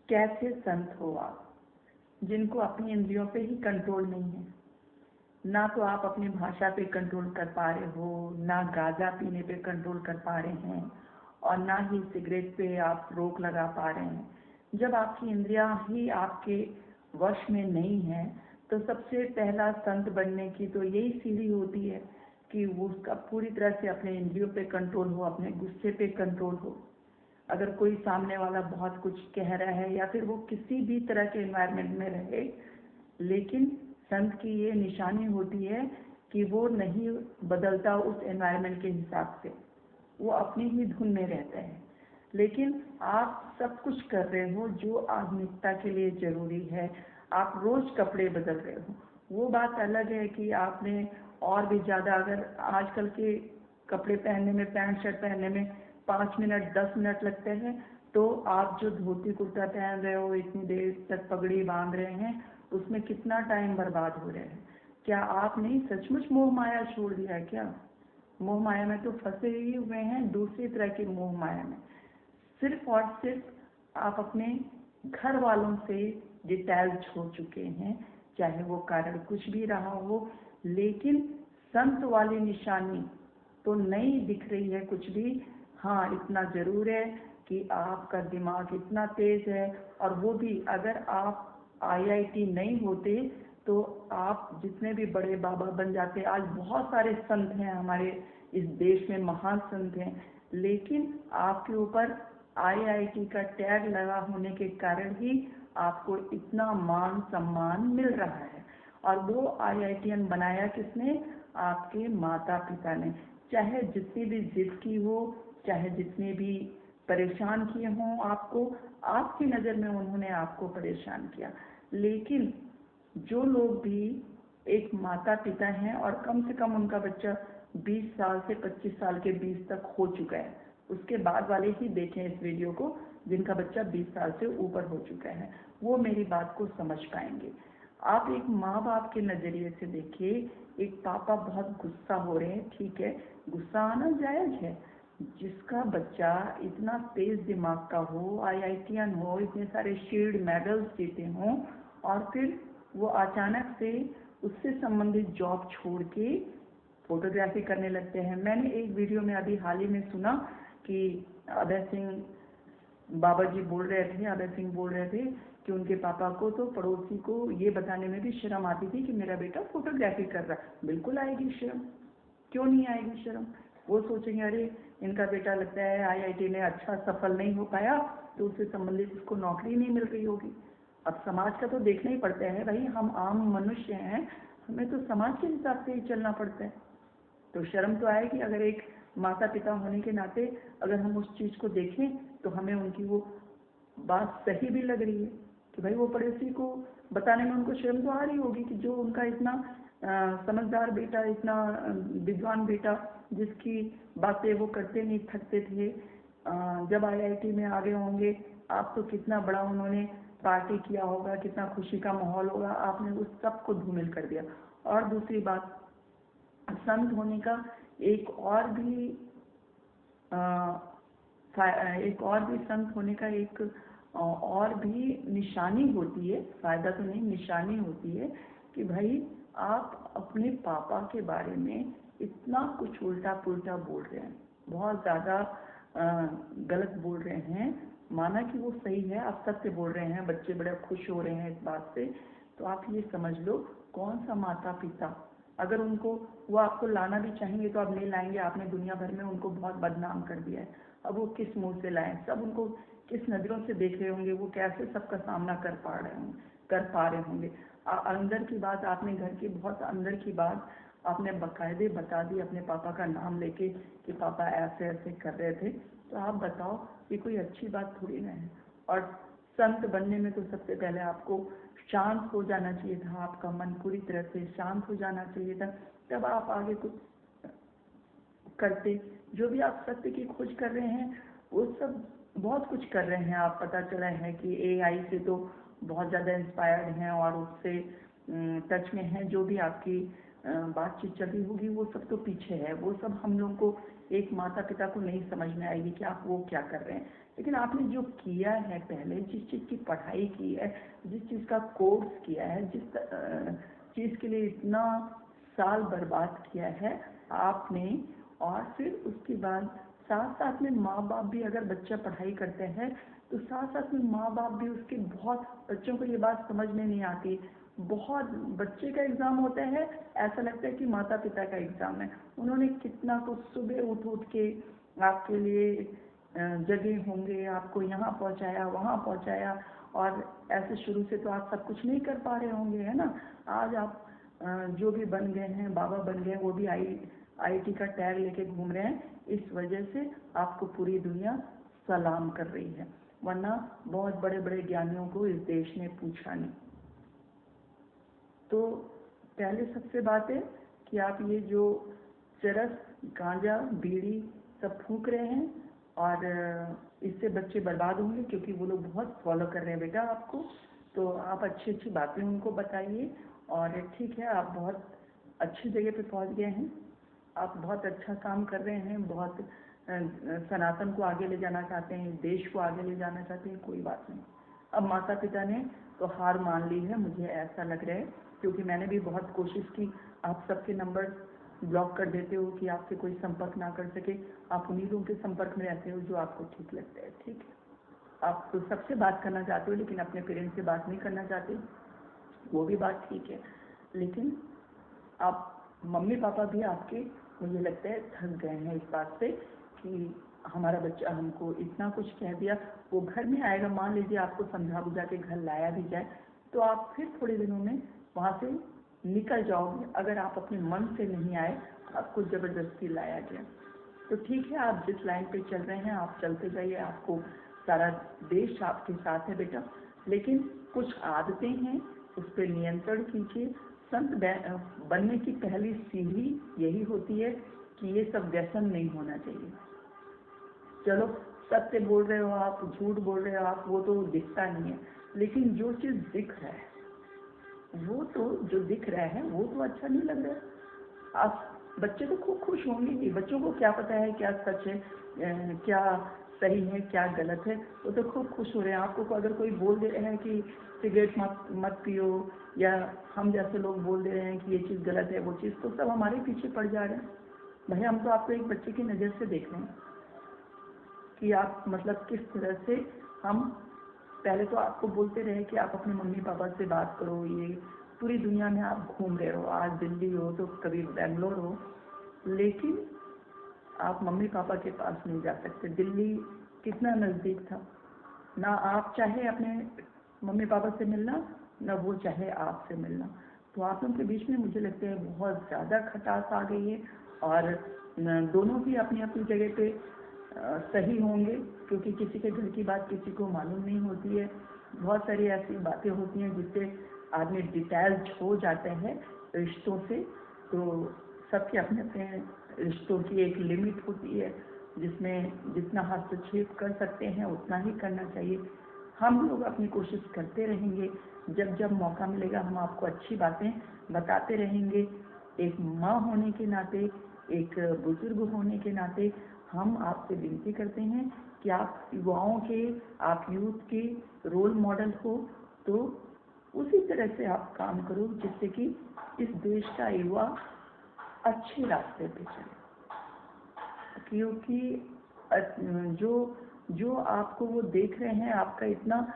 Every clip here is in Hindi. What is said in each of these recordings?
कैसे संत हो आप, जिनको अपनी इंद्रियों पे ही कंट्रोल नहीं है। ना तो आप अपनी भाषा पे कंट्रोल कर पा रहे हो, ना गांजा पीने पे कंट्रोल कर पा रहे हैं, और ना ही सिगरेट पे आप रोक लगा पा रहे हैं। जब आपकी इंद्रियां ही आपके वश में नहीं है, तो सबसे पहला संत बनने की तो यही सीढ़ी होती है कि वो उसका पूरी तरह से अपने इंद्रियों पे कंट्रोल हो, अपने गुस्से पे कंट्रोल हो। अगर कोई सामने वाला बहुत कुछ कह रहा है या फिर वो किसी भी तरह के एनवायरनमेंट में रहे, लेकिन संत की ये निशानी होती है कि वो नहीं बदलता उस एनवायरनमेंट के हिसाब से, वो अपनी ही धुन में रहता है। लेकिन आप सब कुछ कर रहे हो जो आधुनिकता के लिए जरूरी है, आप रोज कपड़े बदल रहे हो, वो बात अलग है कि आपने और भी ज़्यादा, अगर आजकल के कपड़े पहनने में, पैंट शर्ट पहनने में 5 मिनट 10 मिनट लगते हैं, तो आप जो धोती कुर्ता पहन रहे हो, इतनी देर तक पगड़ी बांध रहे हैं, उसमें कितना टाइम बर्बाद हो रहा है। क्या आपने सचमुच मोह माया छोड़ दिया है क्या? मोह माया में तो फंसे ही हुए हैं, दूसरी तरह की मोह माया में। सिर्फ और सिर्फ आप अपने घर वालों से डिटैच हो चुके हैं, चाहे वो कारण कुछ भी रहा हो। लेकिन संत वाली निशानी तो नहीं दिख रही है कुछ भी। हाँ, इतना जरूर है कि आपका दिमाग इतना तेज है, और वो भी अगर आप आईआईटी नहीं होते तो आप जितने भी बड़े बाबा बन जाते। आज बहुत सारे संत हैं हमारे इस देश में, महान संत हैं, लेकिन आपके ऊपर आईआईटी का टैग लगा होने के कारण ही आपको इतना मान सम्मान मिल रहा है। और वो आईआईटीएन बनाया किसने? आपके माता पिता ने। चाहे जितनी भी जिद की हो, चाहे जितने भी परेशान किए हों आपको, आपकी नज़र में उन्होंने आपको परेशान किया। लेकिन जो लोग भी एक माता पिता हैं और कम से कम उनका बच्चा 20 साल से 25 साल के बीच तक हो चुका है, उसके बाद वाले ही देखें इस वीडियो को, जिनका बच्चा 20 साल से ऊपर हो चुका है, वो मेरी बात को समझ पाएंगे। आप एक माँ बाप के नज़रिए से देखिए। एक पापा बहुत गुस्सा हो रहे हैं, ठीक है, गुस्सा आना जायज़ है। जिसका बच्चा इतना तेज दिमाग का हो, आईआईटीएन हो, इतने सारे शील्ड मेडल्स जीते हों, और फिर वो अचानक से उससे संबंधित जॉब छोड़ के फोटोग्राफी करने लगते हैं। मैंने एक वीडियो में अभी हाल ही में सुना कि अभय सिंह बाबा जी बोल रहे थे, अभय सिंह बोल रहे थे कि उनके पापा को तो पड़ोसी को ये बताने में भी शर्म आती थी कि मेरा बेटा फोटोग्राफी कर रहा है। बिल्कुल आएगी शर्म, क्यों नहीं आएगी शर्म? वो सोचेंगे अरे इनका बेटा लगता है आईआईटी में अच्छा सफल नहीं हो पाया, तो उससे संबंधित उसको नौकरी नहीं मिल रही होगी। अब समाज का तो देखना ही पड़ता है भाई, हम आम मनुष्य हैं, हमें तो समाज के हिसाब से ही चलना पड़ता है। तो शर्म तो आएगी। अगर एक माता पिता होने के नाते अगर हम उस चीज़ को देखें तो हमें उनकी वो बात सही भी लग रही है कि भाई वो पड़ोसी को बताने में उनको शर्म तो आ रही होगी कि जो उनका इतना समझदार बेटा, इतना विद्वान बेटा, जिसकी बातें वो करते नहीं थकते थे, जब आईआईटी में आगे होंगे, आप तो कितना बड़ा उन्होंने पार्टी किया होगा, कितना खुशी का माहौल होगा, आपने उस सब को धूमिल कर दिया। और दूसरी बात, संत होने का एक और भी संत होने का एक और भी निशानी होती है, फायदा तो नहीं, निशानी होती है कि भाई आप अपने पापा के बारे में इतना कुछ उल्टा पुल्टा बोल रहे हैं, बहुत ज़्यादा गलत बोल रहे हैं। माना कि वो सही है, आप सत्य बोल रहे हैं, बच्चे बड़े खुश हो रहे हैं इस बात से, तो आप ये समझ लो कौन सा माता पिता, अगर उनको वो आपको लाना भी चाहेंगे तो आप नहीं लाएंगे। आपने दुनिया भर में उनको बहुत बदनाम कर दिया है, अब वो किस मुंह से लाएं? सब उनको किस नज़रों से देख रहे होंगे, वो कैसे सबका सामना कर पा रहे होंगे। अंदर की बात, आपने घर की बहुत अंदर की बात आपने बाकायदे बता दी अपने पापा का नाम लेके कि पापा ऐसे ऐसे कर रहे थे, तो आप बताओ ये कोई अच्छी बात थोड़ी ना है। और संत बनने में तो सबसे पहले आपको शांत हो जाना चाहिए था, आपका मन पूरी तरह से शांत हो जाना चाहिए था, तब आप आगे कुछ करते। जो भी आप सत्य की खोज कर रहे हैं वो सब बहुत कुछ कर रहे हैं आप, पता चला है कि एआई से तो बहुत ज़्यादा इंस्पायर्ड हैं और उससे टच में हैं। जो भी आपकी बातचीत चल रही होगी वो सब तो पीछे है, वो सब हम लोग को, एक माता पिता को नहीं समझ में आएगी कि आप वो क्या कर रहे हैं। लेकिन आपने जो किया है पहले, जिस चीज़ की पढ़ाई की है, जिस चीज़ का कोर्स किया है, जिस चीज़ के लिए इतना साल बर्बाद किया है आपने, और फिर उसके बाद साथ साथ में माँ बाप भी, अगर बच्चा पढ़ाई करते हैं तो साथ साथ में माँ बाप भी उसके, बहुत बच्चों को ये बात समझ में नहीं आती, बहुत बच्चे का एग्ज़ाम होता है ऐसा लगता है कि माता पिता का एग्ज़ाम है। उन्होंने कितना कुछ सुबह उठ के आपके लिए जगह होंगे, आपको यहाँ पहुँचाया वहाँ पहुँचाया, और ऐसे शुरू से तो आप सब कुछ नहीं कर पा रहे होंगे, है ना। आज आप जो भी बन गए हैं, बाबा बन गए, वो भी आईआईटी का टैग लेके घूम रहे हैं, इस वजह से आपको पूरी दुनिया सलाम कर रही है, वरना बहुत बड़े बड़े ज्ञानियों को इस देश ने पूछा नहीं। तो पहले सबसे बात है कि आप ये जो चरस, गांजा, बीड़ी सब फूंक रहे हैं, और इससे बच्चे बर्बाद होंगे, क्योंकि वो लोग बहुत फॉलो कर रहे हैं बेटा आपको। तो आप अच्छी अच्छी बातें उनको बताइए, और ठीक है, आप बहुत अच्छी जगह पे पहुंच गए हैं, आप बहुत अच्छा काम कर रहे हैं, बहुत सनातन को आगे ले जाना चाहते हैं, देश को आगे ले जाना चाहते हैं, कोई बात नहीं। अब माता पिता ने तो हार मान ली है, मुझे ऐसा लग रहा है, क्योंकि मैंने भी बहुत कोशिश की। आप सबके नंबर ब्लॉक कर देते हो कि आपसे कोई संपर्क ना कर सके, आप उन्हीं लोगों के संपर्क में रहते हो जो आपको ठीक लगता है, ठीक है। आप तो सबसे बात करना चाहते हो, लेकिन अपने पेरेंट्स से बात नहीं करना चाहते, वो भी बात ठीक है। लेकिन आप मम्मी पापा भी आपके, मुझे लगता है, थक गए हैं इस बात से कि हमारा बच्चा हमको इतना कुछ कह दिया, वो घर में आएगा, मान लीजिए आपको समझा बुझा के घर लाया भी जाए, तो आप फिर थोड़े दिनों में वहाँ से निकल जाओगे, अगर आप अपने मन से नहीं आए, आपको ज़बरदस्ती लाया गया। तो ठीक है, आप जिस लाइन पे चल रहे हैं आप चलते जाइए, आपको सारा देश आपके साथ है बेटा, लेकिन कुछ आदतें हैं, उस पर नियंत्रण कीजिए। संत बनने की पहली सीढ़ी यही होती है कि ये सब व्यसन नहीं होना चाहिए। चलो, सत्य बोल रहे हो आप, झूठ बोल रहे हो आप, वो तो दिखता नहीं है, लेकिन जो चीज़ दिख रहा है, वो तो जो दिख रहा है वो तो अच्छा नहीं लग रहा है। आप बच्चे तो खूब खुश होंगे ही, बच्चों को क्या पता है क्या सच है, क्या सही है, क्या गलत है, वो तो खूब खुश हो रहे हैं। आपको अगर कोई बोल दे रहे हैं कि सिगरेट मत पियो, या हम जैसे लोग बोल दे रहे हैं कि ये चीज़ गलत है, वो चीज़, तो सब हमारे पीछे पड़ जा रहे हैं। भाई, हम तो आपको एक बच्चे की नज़र से देख रहे हैं कि आप मतलब किस तरह से, हम पहले तो आपको बोलते रहे कि आप अपने मम्मी पापा से बात करो, ये पूरी दुनिया में आप घूम रहे हो, आज दिल्ली हो तो कभी बेंगलोर हो, लेकिन आप मम्मी पापा के पास नहीं जा सकते। दिल्ली कितना नज़दीक था, ना आप चाहे अपने मम्मी पापा से मिलना, ना वो चाहे आपसे मिलना। तो आप लोगों के बीच में मुझे लगता है बहुत ज़्यादा खटास आ गई है, और दोनों भी अपनी अपनी जगह पे सही होंगे, क्योंकि किसी के घर की बात किसी को मालूम नहीं होती है। बहुत सारी ऐसी बातें होती हैं जिससे आदमी डिटैच हो जाते हैं रिश्तों से। तो सबके अपने अपने रिश्तों की एक लिमिट होती है, जिसमें जितना हस्तक्षेप कर सकते हैं उतना ही करना चाहिए। हम लोग अपनी कोशिश करते रहेंगे, जब जब मौका मिलेगा हम आपको अच्छी बातें बताते रहेंगे। एक माँ होने के नाते, एक बुजुर्ग होने के नाते हम आपसे विनती करते हैं कि आप युवाओं के, आप यूथ के रोल मॉडल हो, तो उसी तरह से आप काम करो जिससे कि इस देश का युवा अच्छे रास्ते पे चले। क्योंकि जो जो आपको वो देख रहे हैं, आपका इतना,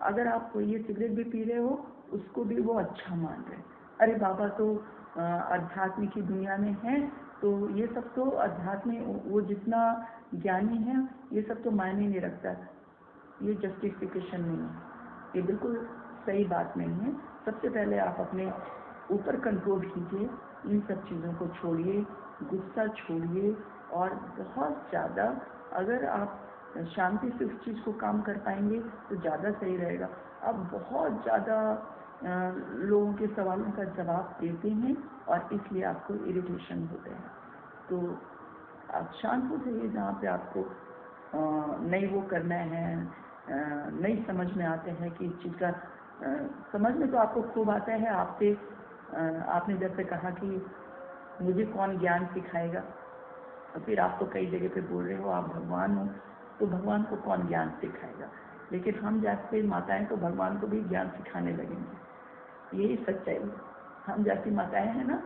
अगर आप ये सिगरेट भी पी रहे हो उसको भी वो अच्छा मान रहे हैं, अरे बाबा तो अध्यात्म की दुनिया में है, तो ये सब तो अध्यात्म, वो जितना ज्ञानी है ये सब तो मायने नहीं रखता, ये जस्टिफिकेशन नहीं है, ये बिल्कुल सही बात नहीं है। सबसे पहले आप अपने ऊपर कंट्रोल कीजिए, इन सब चीज़ों को छोड़िए, गुस्सा छोड़िए, और बहुत ज़्यादा अगर आप शांति से उस चीज़ को काम कर पाएंगे तो ज़्यादा सही रहेगा। अब बहुत ज़्यादा लोगों के सवालों का जवाब देते हैं और इसलिए आपको इरिटेशन होते हैं। तो आप शांत हो जाइए, जहाँ पे आपको नहीं वो करना है, नहीं समझ में आते हैं कि इस चीज़ का समझ में तो आपको खूब आता है। आपसे आपने जैसे कहा कि मुझे कौन ज्ञान सिखाएगा, और फिर आप तो कई जगह पे बोल रहे हो आप भगवान हो, तो भगवान को कौन ज्ञान सिखाएगा। लेकिन हम जैसे माताएं तो भगवान को भी ज्ञान सिखाने लगेंगे। यही सच्चाई है। हम जैसी माताएं हैं ना,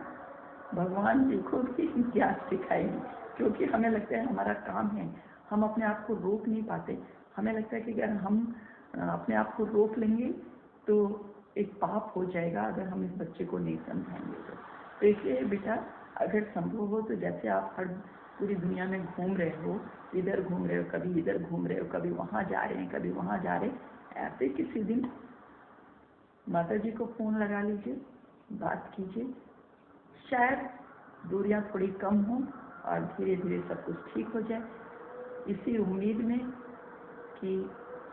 भगवान जी को भी ज्ञान सिखाएंगे, क्योंकि हमें लगता है हमारा काम है, हम अपने आप को रोक नहीं पाते। हमें लगता है कि अगर हम अपने आप को रोक लेंगे तो एक पाप हो जाएगा अगर हम इस बच्चे को नहीं समझाएंगे तो इसलिए बेटा, अगर संभव हो तो जैसे आप हर पूरी दुनिया में घूम रहे हो, इधर घूम रहे हो, कभी इधर घूम रहे हो, कभी वहाँ जा रहे हैं, कभी वहाँ जा रहे हैं, ऐसे किसी दिन माता जी को फ़ोन लगा लीजिए, बात कीजिए, शायद दूरियां थोड़ी कम हों और धीरे धीरे सब कुछ ठीक हो जाए, इसी उम्मीद में कि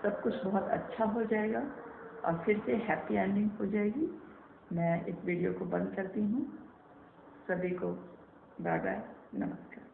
सब कुछ बहुत अच्छा हो जाएगा और फिर से हैप्पी एंडिंग हो जाएगी। मैं इस वीडियो को बंद करती हूँ। सभी को बाय बाय, नमस्कार।